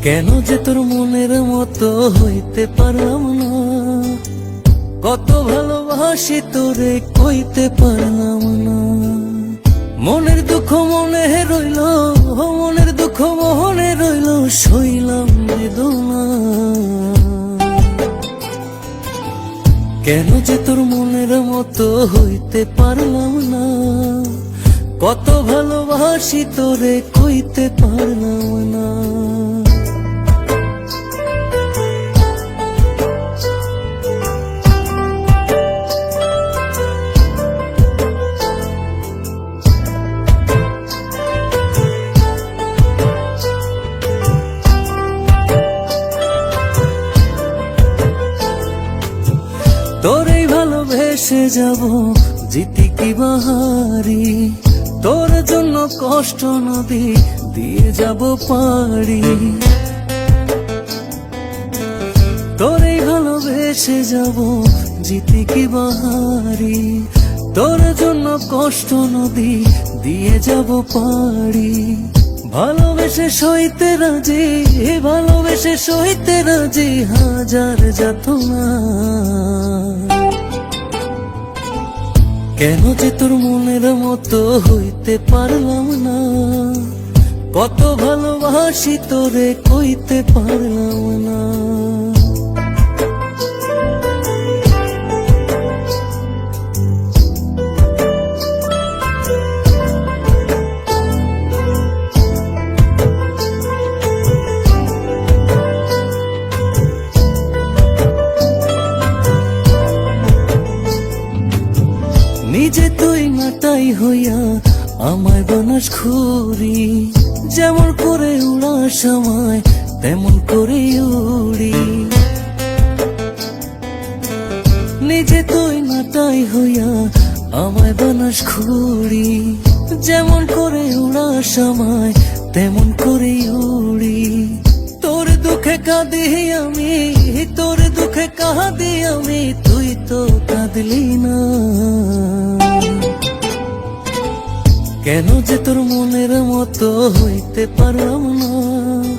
কেন যে তোর মনের মতো হইতে পারলাম না, কত ভালোবাসি তোরে কইতে পারলাম না। মনের দুঃখ মনে রইল, মনের দুঃখ মনে রইল, সইলাম বেদনা। কেন যে তোর মনের মতো হইতে পারলাম না, কত ভালোবাসি তোরে কইতে পারলাম না। তোরেই ভালোবেসে যাব জিতি কি বাহারি, তোর জন্য কষ্ট নদী দিয়ে যাব পারি। তোরেই ভালোবেসে যাব জিতি কি বাহারি, তোর জন্য কষ্ট নদী দিয়ে যাব পারি। ভালোবেসে সইতে রাজি, ভালোবেসে সইতে রাজি, হাজার যাতনা। কেন যে তোর মনের মতো হইতে পারলাম না, কত ভালোবাসি তোরে কইতে পারলাম না। নিজে তুই মাটাই হইয়া আমায় বানাস খুরি, যেমন করে উড়াস আমায় তেমন করে উড়ি। নিজে তুই মাটাই হইয়া আমায় বানাস খুরি, যেমন করে উড়াস আমায় তেমন করে উড়ি। তোর দুঃখে কাঁদি আমি, তোর দুঃখে কাঁদি আমি, তুই তো কাঁদলি না। কেন যে তোর মনের মতো হইতে পারলাম না,